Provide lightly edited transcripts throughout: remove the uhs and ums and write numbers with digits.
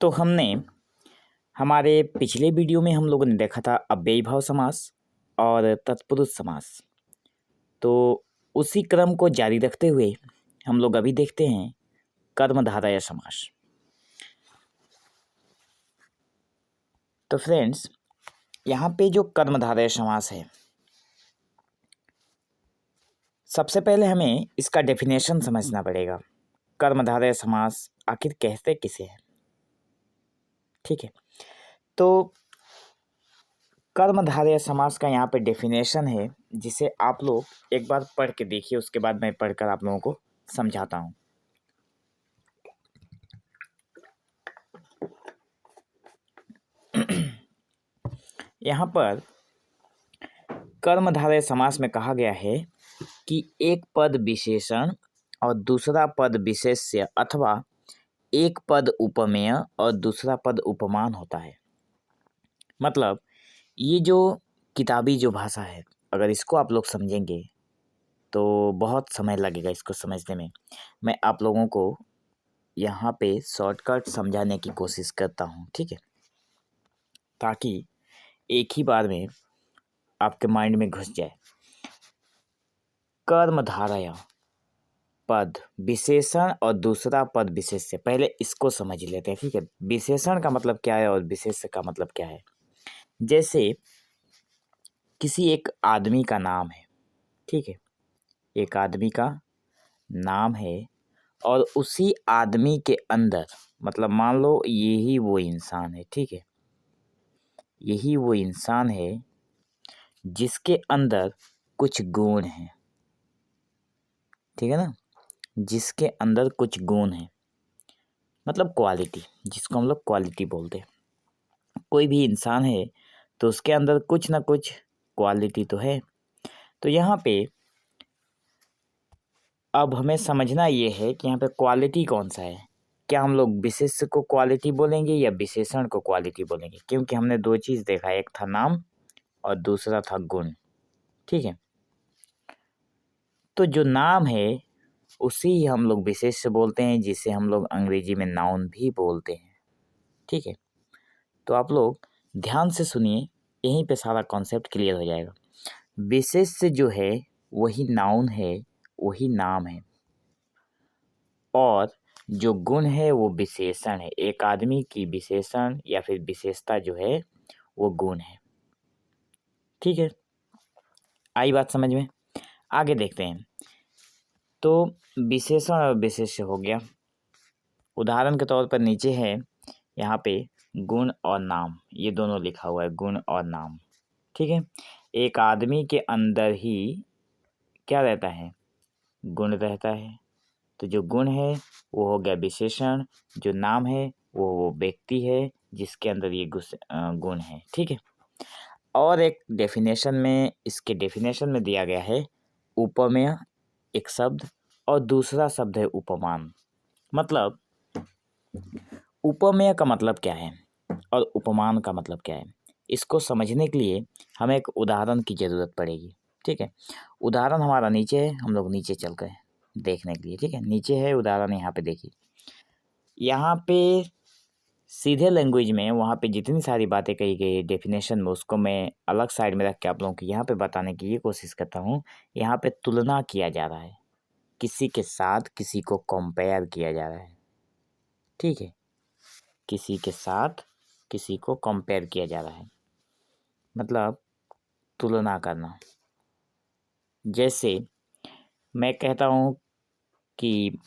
तो हमने हमारे पिछले वीडियो में हम लोगों ने देखा था अव्ययीभाव समास और तत्पुरुष समास। तो उसी क्रम को जारी रखते हुए हम लोग अभी देखते हैं कर्मधारय समास। तो फ्रेंड्स, यहाँ पे जो कर्मधारय समास है, सबसे पहले हमें इसका डेफिनेशन समझना पड़ेगा। कर्मधारय समास आखिर कहते किसे हैं? ठीक है, तो कर्मधारय समास का यहाँ पे डेफिनेशन है, जिसे आप लोग एक बार पढ़ के देखिए, उसके बाद मैं पढ़कर आप लोगों को समझाता हूँ। यहाँ पर कर्मधारय समास में कहा गया है कि एक पद विशेषण और दूसरा पद विशेष्य अथवा एक पद उपमेय और दूसरा पद उपमान होता है। मतलब ये जो किताबी जो भाषा है, अगर इसको आप लोग समझेंगे तो बहुत समय लगेगा इसको समझने में। मैं आप लोगों को यहाँ पे शॉर्टकट समझाने की कोशिश करता हूँ, ठीक है, ताकि एक ही बार में आपके माइंड में घुस जाए। कर्मधारय पद विशेषण और दूसरा पद विशेष्य, पहले इसको समझ लेते हैं, ठीक है। विशेषण का मतलब क्या है और विशेष्य का मतलब क्या है? जैसे किसी एक आदमी का नाम है, ठीक है, एक आदमी का नाम है और उसी आदमी के अंदर, मतलब मान लो यही वो इंसान है, ठीक है, यही वो इंसान है जिसके अंदर कुछ गुण हैं, ठीक है ना, जिसके अंदर कुछ गुण है, मतलब क्वालिटी, जिसको हम लोग क्वालिटी बोलते हैं। कोई भी इंसान है तो उसके अंदर कुछ ना कुछ क्वालिटी तो है। तो यहाँ पे अब हमें समझना ये है कि यहाँ पे क्वालिटी कौन सा है। क्या हम लोग विशेष्य को क्वालिटी बोलेंगे या विशेषण को क्वालिटी बोलेंगे? क्योंकि हमने दो चीज़ देखा, एक था नाम और दूसरा था गुण, ठीक है। तो जो नाम है उसी हम लोग विशेष्य बोलते हैं, जिसे हम लोग अंग्रेजी में नाउन भी बोलते हैं, ठीक है। तो आप लोग ध्यान से सुनिए, यहीं पे सारा कॉन्सेप्ट क्लियर हो जाएगा। विशेष्य जो है वही नाउन है, वही नाम है, और जो गुण है वो विशेषण है। एक आदमी की विशेषण या फिर विशेषता जो है वो गुण है, ठीक है। आई बात समझ में? आगे देखते हैं। तो विशेषण और विशेष्य हो गया। उदाहरण के तौर पर नीचे है यहाँ पे गुण और नाम, ये दोनों लिखा हुआ है, गुण और नाम, ठीक है। एक आदमी के अंदर ही क्या रहता है? गुण रहता है। तो जो गुण है वो हो गया विशेषण, जो नाम है वो व्यक्ति है जिसके अंदर ये गुण है, ठीक है। और एक डेफिनेशन में, इसके डेफिनेशन में दिया गया है उपमेय एक शब्द और दूसरा शब्द है उपमान। मतलब उपमेय का मतलब क्या है और उपमान का मतलब क्या है, इसको समझने के लिए हमें एक उदाहरण की ज़रूरत पड़ेगी, ठीक है। उदाहरण हमारा नीचे है, हम लोग नीचे चल गए देखने के लिए, ठीक है। नीचे है उदाहरण, यहाँ पे देखिए। यहाँ पे सीधे लैंग्वेज में वहाँ पे जितनी सारी बातें कही गई डेफिनेशन में, उसको मैं अलग साइड में रख के आप लोगों को यहाँ पे बताने की ये कोशिश करता हूँ। यहाँ पे तुलना किया जा रहा है, किसी के साथ किसी को कंपेयर किया जा रहा है, ठीक है। किसी के साथ किसी को कंपेयर किया जा रहा है, मतलब तुलना करना। जैसे मैं कहता हूँ कि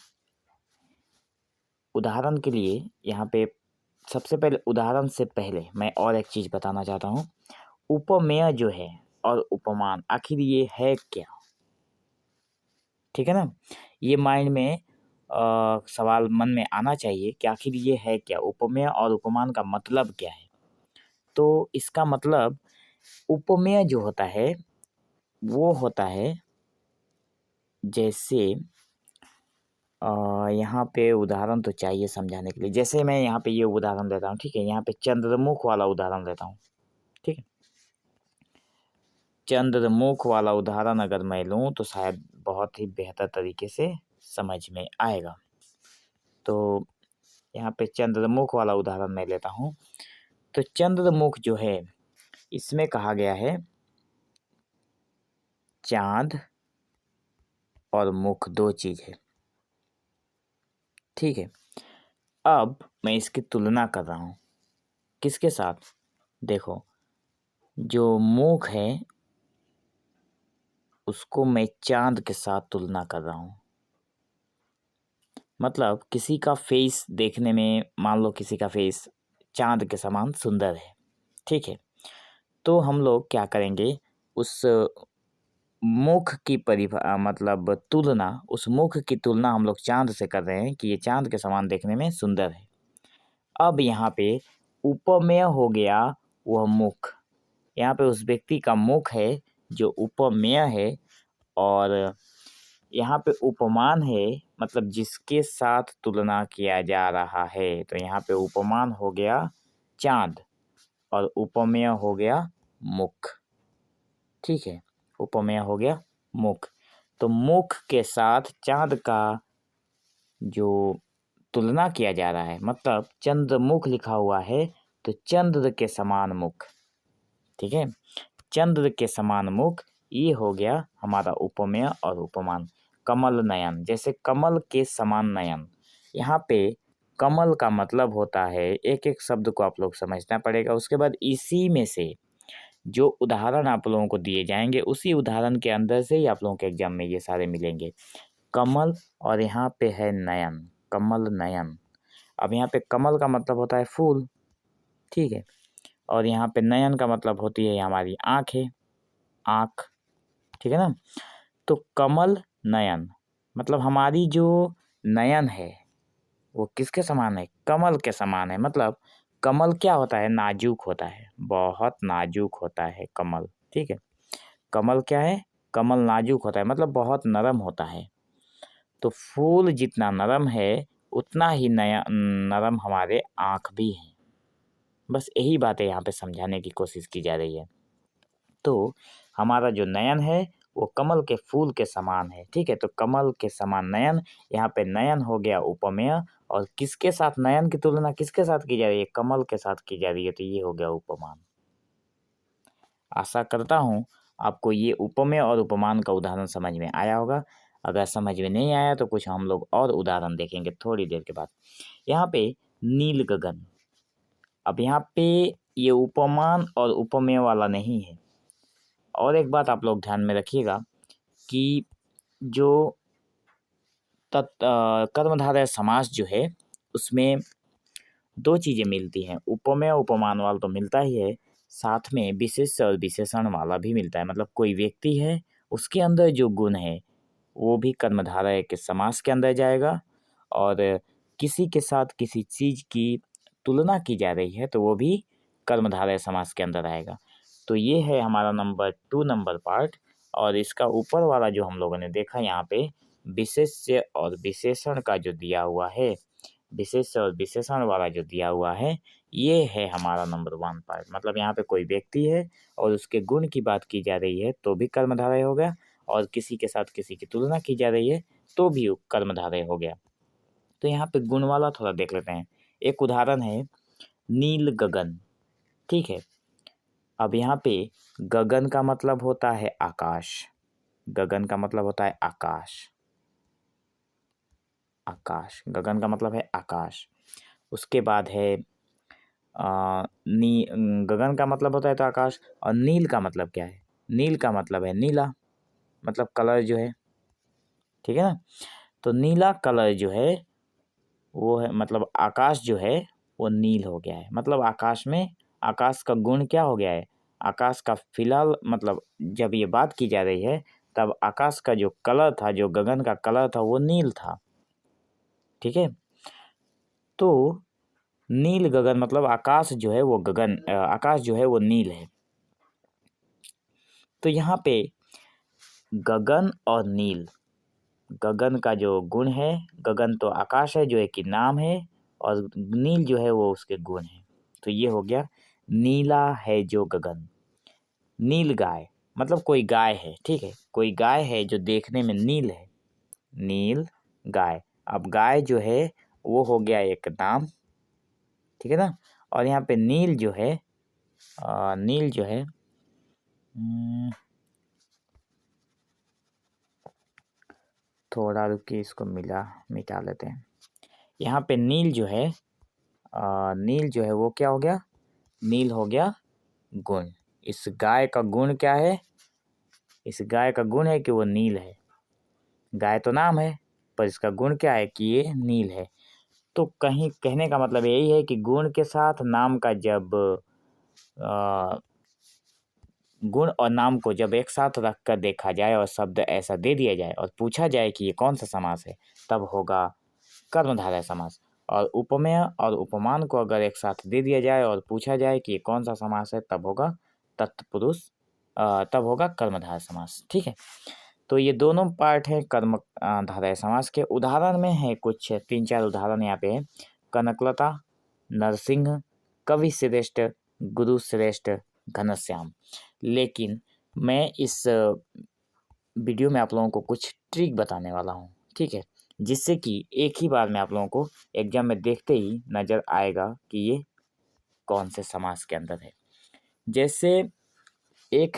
उदाहरण के लिए यहाँ पे सबसे पहले, उदाहरण से पहले मैं और एक चीज़ बताना चाहता हूँ। उपमेय जो है और उपमान, आखिर ये है क्या? ठीक है ना, ये माइंड में सवाल मन में आना चाहिए कि आखिर ये है क्या? उपमेय और उपमान का मतलब क्या है? तो इसका मतलब उपमेय जो होता है वो होता है, जैसे यहाँ पे उदाहरण तो चाहिए समझाने के लिए। जैसे मैं यहाँ पे ये उदाहरण देता हूँ, ठीक है। यहाँ पे चंद्रमुख वाला उदाहरण देता हूँ, ठीक है। चंद्रमुख वाला उदाहरण अगर मैं लूँ तो शायद बहुत ही बेहतर तरीके से समझ में आएगा। तो यहाँ पे चंद्रमुख वाला उदाहरण मैं लेता हूँ। तो चंद्रमुख जो है इसमें कहा गया है चांद और मुख 2 चीज़ है, ठीक है। अब मैं इसकी तुलना कर रहा हूँ किसके साथ? देखो, जो मुख है उसको मैं चांद के साथ तुलना कर रहा हूँ। मतलब किसी का फेस देखने में, मान लो किसी का फेस चांद के समान सुंदर है, ठीक है। तो हम लोग क्या करेंगे, उस मुख की मतलब तुलना, उस मुख की तुलना हम लोग चांद से कर रहे हैं कि ये चांद के समान देखने में सुंदर है। अब यहाँ पे उपमेय हो गया वह मुख, यहाँ पे उस व्यक्ति का मुख है जो उपमेय है, और यहाँ पे उपमान है मतलब जिसके साथ तुलना किया जा रहा है। तो यहाँ पे उपमान हो गया चांद और उपमेय हो गया मुख, ठीक है। उपमेय हो गया मुख। तो मुख के साथ चांद का जो तुलना किया जा रहा है, मतलब चंद्रमुख लिखा हुआ है तो चंद्र के समान मुख, ठीक है। चंद्र के समान मुख, ये हो गया हमारा उपमेय और उपमान। कमल नयन, जैसे कमल के समान नयन, यहाँ पे कमल का मतलब होता है, एक एक शब्द को आप लोग समझना पड़ेगा। उसके बाद इसी में से जो उदाहरण आप लोगों को दिए जाएंगे उसी उदाहरण के अंदर से ही आप लोगों के एग्जाम में ये सारे मिलेंगे। कमल और यहाँ पे है नयन, कमल नयन। अब यहाँ पे कमल का मतलब होता है फूल, ठीक है, और यहाँ पे नयन का मतलब होती है हमारी आँखें, आँख, ठीक है ना। तो कमल नयन मतलब हमारी जो नयन है वो किसके समान है? कमल के समान है। मतलब कमल क्या होता है? नाजुक होता है, बहुत नाजुक होता है कमल, ठीक है। कमल क्या है? कमल नाजुक होता है, मतलब बहुत नरम होता है। तो फूल जितना नरम है उतना ही नया नरम हमारे आँख भी हैं। बस यही बातें यहाँ पे समझाने की कोशिश की जा रही है। तो हमारा जो नयन है वो कमल के फूल के समान है, ठीक है। तो कमल के समान नयन, यहाँ पे नयन हो गया उपमेय, और किसके साथ नयन की तुलना किसके साथ की जा रही है? कमल के साथ की जा रही है, तो ये हो गया उपमान। आशा करता हूँ आपको ये उपमेय और उपमान का उदाहरण समझ में आया होगा। अगर समझ में नहीं आया तो कुछ हम लोग और उदाहरण देखेंगे थोड़ी देर के बाद। यहाँ पे नील गगन, अब यहाँ पे ये उपमान और उपमेय वाला नहीं है। और एक बात आप लोग ध्यान में रखिएगा कि जो कर्मधारय समास जो है उसमें 2 चीज़ें मिलती हैं, उपमेय उपमान वाला तो मिलता ही है, साथ में विशेष्य और विशेषण वाला भी मिलता है। मतलब कोई व्यक्ति है उसके अंदर जो गुण है वो भी कर्मधारय के समास के अंदर जाएगा, और किसी के साथ किसी चीज़ की तुलना की जा रही है तो वो भी कर्मधारय समास के अंदर आएगा। तो ये है हमारा नंबर 2 नंबर पार्ट। और इसका ऊपर वाला जो हम लोगों ने देखा यहाँ पे विशेष्य और विशेषण का जो दिया हुआ है, विशेष्य और विशेषण वाला जो दिया हुआ है, ये है हमारा नंबर 1 पार्ट। मतलब यहाँ पे कोई व्यक्ति है और उसके गुण की बात की जा रही है तो भी कर्मधारय हो गया, और किसी के साथ किसी की तुलना की जा रही है तो भी कर्मधारय हो गया। तो यहाँ पे गुण वाला थोड़ा देख लेते हैं। एक उदाहरण है नील गगन, ठीक है। अब यहाँ पे गगन का मतलब होता है आकाश, गगन का मतलब होता है आकाश, आकाश, गगन का मतलब है आकाश। उसके बाद है गगन का मतलब होता है तो आकाश, और नील का मतलब क्या है? नील का मतलब है नीला, मतलब कलर जो है, ठीक है ना। तो नीला कलर जो है वो है, मतलब आकाश जो है वो नील हो गया है। मतलब आकाश में, आकाश का गुण क्या हो गया है? आकाश का फिलहाल मतलब जब ये बात की जा रही है तब आकाश का जो कलर था, जो गगन का कलर था वो नील था, ठीक है। तो नील गगन मतलब आकाश जो है वो गगन, आकाश जो है वो नील है। तो यहाँ पे गगन और नील, गगन का जो गुण है, गगन तो आकाश है जो एक ही नाम है, और नील जो है वो उसके गुण है। तो ये हो गया नीला है जो गगन। नील गाय मतलब कोई गाय है, ठीक है, कोई गाय है जो देखने में नील है, नील गाय। अब गाय जो है वो हो गया एक नाम, ठीक है ना। और यहाँ पे नील जो है नील जो है थोड़ा रुकिए, इसको मिटा लेते हैं। यहाँ पे नील जो है नील जो है वो क्या हो गया, नील हो गया गुण। इस गाय का गुण क्या है, इस गाय का गुण है कि वो नील है। गाय तो नाम है पर इसका गुण क्या है कि ये नील है। तो कहीं कहने का मतलब यही है कि गुण के साथ नाम का जब गुण और नाम को जब एक साथ रख कर देखा जाए और शब्द ऐसा दे दिया जाए और पूछा जाए कि ये कौन सा समास है, तब होगा कर्मधारय समास। और उपमेय और उपमान को अगर एक साथ दे दिया जाए और पूछा जाए कि ये कौन सा समास है, तब होगा तत्पुरुष तब होगा कर्मधारय समास। ठीक है, तो ये दोनों पार्ट हैं कर्मधारय समास के। उदाहरण में है कुछ 3-4 उदाहरण यहाँ पे है। कनकलता, नरसिंह, कवि श्रेष्ठ, गुरु श्रेष्ठ, घनश्याम। लेकिन मैं इस वीडियो में आप लोगों को कुछ ट्रिक बताने वाला हूँ, ठीक है, जिससे कि एक ही बार में आप लोगों को एग्जाम में देखते ही नजर आएगा कि ये कौन से समास के अंदर है। जैसे एक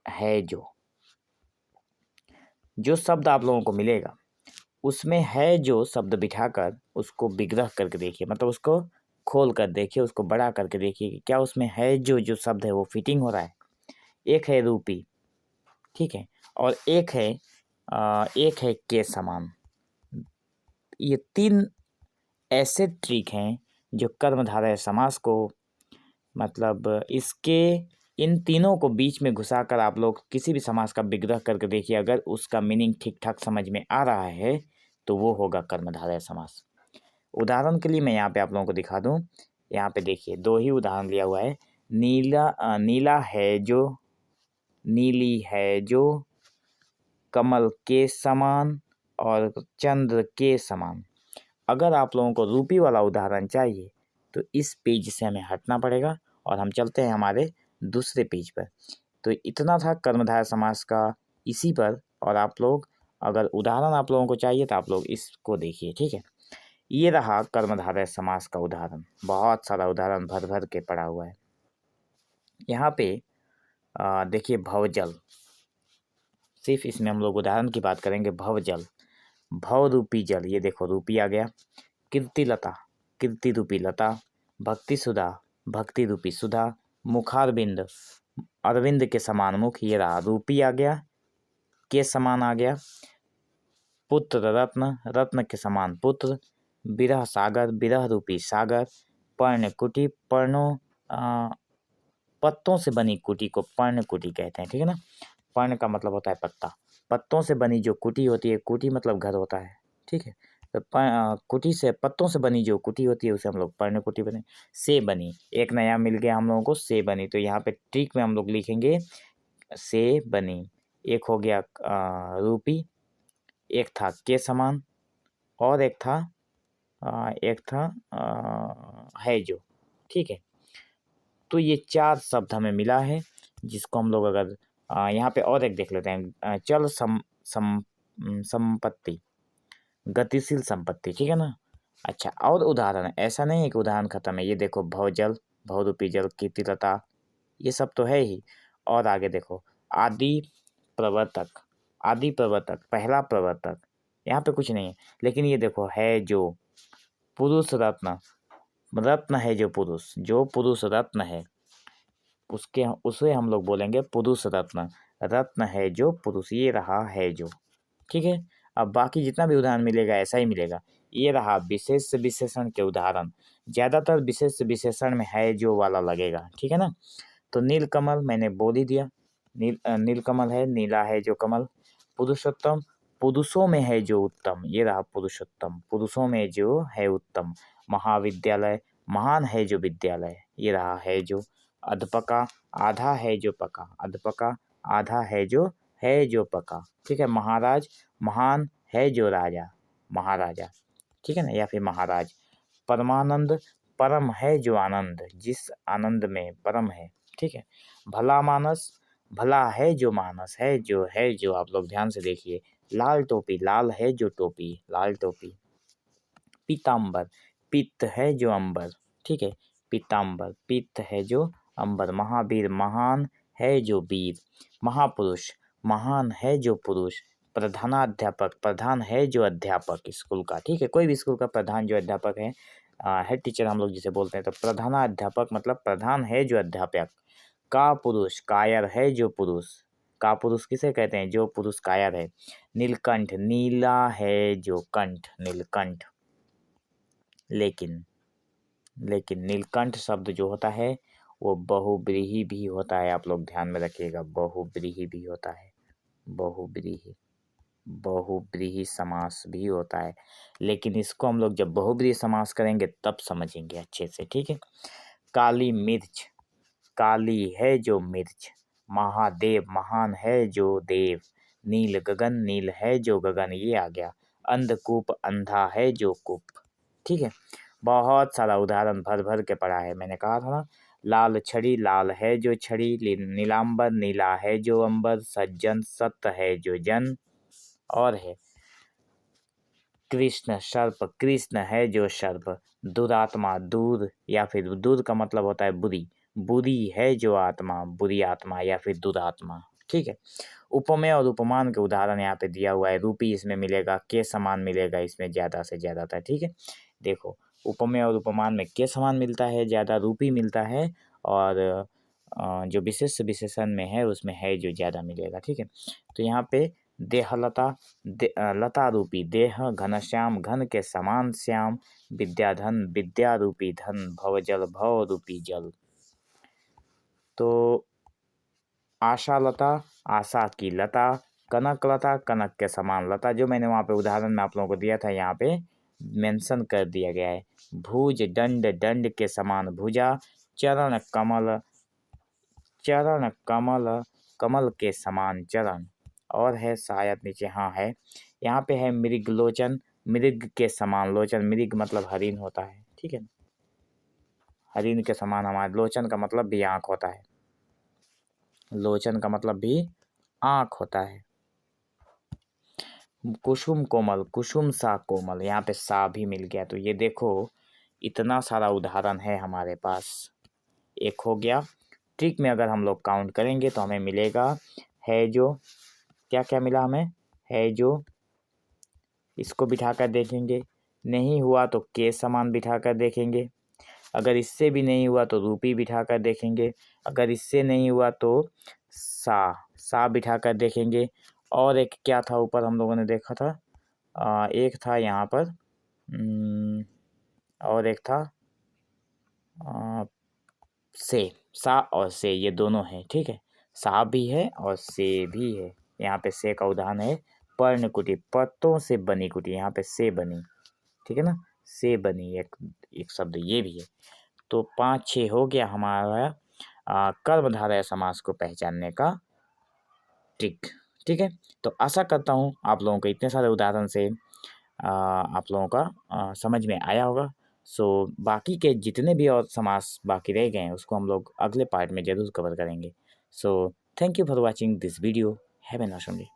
है जो शब्द आप लोगों को मिलेगा, उसमें है जो शब्द बिठाकर उसको विग्रह करके देखिए, मतलब उसको खोल कर देखिए, उसको बड़ा करके देखिए कि क्या उसमें है जो शब्द है वो फिटिंग हो रहा है। एक है रूपी, ठीक है, और एक है के समान। ये 3 ऐसे ट्रिक हैं जो कर्मधारय समास को, मतलब इसके इन तीनों को बीच में घुसाकर आप लोग किसी भी समास का विग्रह करके देखिए, अगर उसका मीनिंग ठीक ठाक समझ में आ रहा है तो वो होगा कर्मधारय समास। उदाहरण के लिए मैं यहाँ पे आप लोगों को दिखा दूँ। यहाँ पे देखिए 2 ही उदाहरण लिया हुआ है। नीला है जो, नीली है जो, कमल के समान और चंद्र के समान। अगर आप लोगों को रूपी वाला उदाहरण चाहिए तो इस पेज से हमें हटना पड़ेगा और हम चलते हैं हमारे दूसरे पेज पर। तो इतना था कर्मधारय समास का इसी पर। और आप लोग अगर उदाहरण आप लोगों को चाहिए तो आप लोग इसको देखिए, ठीक है। ये रहा कर्मधारय समास का उदाहरण, बहुत सारा उदाहरण भर भर के पड़ा हुआ है। यहाँ पे देखिए भवजल, सिर्फ इसमें हम लोग उदाहरण की बात करेंगे। भवजल, भव रूपी जल, ये देखो रूपी आ गया। कीर्तिलता, कीर्ति रूपी लता। भक्ति सुधा, भक्ति रूपी सुधा। मुखारविंद, अरविंद के समान मुख, ये रहा रूपी आ गया, के समान आ गया। पुत्र रत्न, रत्न के समान पुत्र। विरह सागर, विरह रूपी सागर। पर्ण कुटी, पर्णों पत्तों से बनी कुटी को पर्ण कुटी कहते हैं, ठीक है ना। पर्ण का मतलब होता है पत्ता, पत्तों से बनी जो कुटी होती है, कुटी मतलब घर होता है, ठीक है। तो कुटी से, पत्तों से बनी जो कुटी होती है उसे हम लोग पर्ण कुटी बने। से बनी, एक नया मिल गया हम लोगों को, से बनी। तो यहाँ पे ट्रिक में हम लोग लिखेंगे से बनी। एक हो गया रूपी, एक था के समान, और एक था है जो, ठीक है। तो ये 4 शब्द हमें मिला है, जिसको हम लोग अगर यहाँ पे और एक देख लेते हैं। चल संपत्ति, गतिशील संपत्ति, ठीक है ना। अच्छा, और उदाहरण, ऐसा नहीं है कि उदाहरण खत्म है। ये देखो भवजल, भवरूपी जल, कीर्तिलता, ये सब तो है ही। और आगे देखो आदि प्रवर्तक, आदि प्रवर्तक, पहला प्रवर्तक, यहाँ पे कुछ नहीं है। लेकिन ये देखो है जो, पुरुष रत्न, रत्न है जो पुरुष, जो पुरुष रत्न है उसे हम लोग बोलेंगे पुरुष रत्न। रत्न है जो पुरुष, ये रहा है जो, ठीक है। अब बाकी जितना भी उदाहरण मिलेगा ऐसा ही मिलेगा। ये रहा विशेष विशेषण के उदाहरण, ज़्यादातर विशेष विशेषण में है जो वाला लगेगा, ठीक है ना। तो नीलकमल मैंने बोल ही दिया, नीलकमल है, नीला है जो कमल। पुरुषोत्तम, पुरुषों में है जो उत्तम, ये रहा पुरुषोत्तम, पुरुषों में जो है उत्तम। महाविद्यालय, महान है जो विद्यालय, ये रहा है जो। अधपका, आधा है जो पका, अधपका, आधा है जो पका, ठीक है। महाराज, महान है जो राजा, महाराजा, ठीक है ना, या फिर महाराज। परमानंद, परम है जो आनंद, जिस आनंद में परम है, ठीक है। भला मानस, भला है जो मानस, है जो आप लोग ध्यान से देखिए। लाल टोपी, लाल है जो टोपी, लाल टोपी। पीताम्बर, पित्त है जो अंबर, ठीक है, पीताम्बर, पित्त है जो अंबर। महावीर, महान है जो वीर। महापुरुष, महान है जो पुरुष। प्रधानाध्यापक, प्रधान है जो अध्यापक स्कूल का, ठीक है, कोई भी स्कूल का प्रधान जो अध्यापक है, हेड टीचर हम लोग जिसे बोलते हैं, तो प्रधानाध्यापक मतलब प्रधान है जो अध्यापक। का पुरुष, कायर है जो पुरुष। का पुरुष किसे कहते हैं, जो पुरुष कायर है। नीलकंठ, नीला है जो कंठ, नीलकंठ। लेकिन नीलकंठ शब्द जो होता है वो बहुव्रीहि भी होता है, आप लोग ध्यान में रखिएगा, बहुव्रीहि भी होता है, बहुव्रीहि, बहुव्रीहि समास भी होता है। लेकिन इसको हम लोग जब बहुव्रीहि समास करेंगे तब समझेंगे अच्छे से, ठीक है। काली मिर्च, काली है जो मिर्च। महादेव, महान है जो देव। नील गगन, नील है जो गगन, ये आ गया। अंधकूप, अंधा है जो कूप, ठीक है। बहुत सारा उदाहरण भर भर के पढ़ा है, मैंने कहा था ना। लाल छड़ी, लाल है जो छड़ी। नीलांबर, नीला है जो अंबर। सज्जन, सत्य है जो जन। और है कृष्ण, सर्प, कृष्ण है जो सर्प। दुरात्मा, दूर या फिर दूर का मतलब होता है बुरी, बुरी है जो आत्मा, बुरी आत्मा या फिर दुरात्मा, ठीक है। उपमेय और उपमान के उदाहरण यहाँ पे दिया हुआ है। रूपी इसमें मिलेगा, के समान मिलेगा इसमें ज़्यादा से ज़्यादा, ठीक है। देखो, उपमेय और उपमान में के समान मिलता है ज़्यादा, रूपी मिलता है, और जो विशेष विशेषण में है उसमें है जो ज़्यादा मिलेगा, ठीक है। तो यहाँ पे देहलता, लता रूपी देह। घनश्याम, घन के समान श्याम। विद्याधन, विद्या रूपी धन। भवजल, भव रूपी जल। तो आशालता, आशा की लता। कनक लता, कनक के समान लता, जो मैंने वहाँ पे उदाहरण में आप लोगों को दिया था, यहाँ पे मेंशन कर दिया गया है। भुज, दंड, दंड के समान भुजा। चरण कमल, चरण कमल, कमल के समान चरण। और है शायद नीचे, हाँ है, यहाँ पे है मृग लोचन, मृग के समान लोचन। मृग मतलब हरिण होता है, ठीक है, हरिण के समान हमारे। लोचन का मतलब भी आँख होता है, लोचन का मतलब भी आँख होता है। कुसुम कोमल, कुसुम सा कोमल, यहाँ पे सा भी मिल गया। तो ये देखो इतना सारा उदाहरण है हमारे पास। एक हो गया। ट्रिक में अगर हम लोग काउंट करेंगे तो हमें मिलेगा है जो, क्या क्या मिला हमें, है जो, इसको बिठाकर देखेंगे, नहीं हुआ तो के समान बिठाकर देखेंगे। अगर इससे भी नहीं हुआ तो रूपी बिठाकर देखेंगे। अगर इससे नहीं हुआ तो सा बिठाकर देखेंगे। और एक क्या था ऊपर हम लोगों ने देखा था, एक था यहाँ पर, और एक था से, सा और से, ये दोनों हैं, ठीक है। सा भी है और से भी है। यहाँ पे से का उदाहरण है पर्ण कुटी, पत्तों से बनी कुटी, यहाँ पे से बनी, ठीक है ना, से बनी, एक शब्द ये भी है। तो 5-6 हो गया हमारा कर्मधारय समास को पहचानने का ट्रिक, ठीक है। तो आशा करता हूँ आप लोगों को इतने सारे उदाहरण से आप लोगों का समझ में आया होगा। सो बाकी के जितने भी और समास बाकी रह गए हैं उसको हम लोग अगले पार्ट में ज़रूर कवर करेंगे। So thank you for watching this video. Have an awesome day.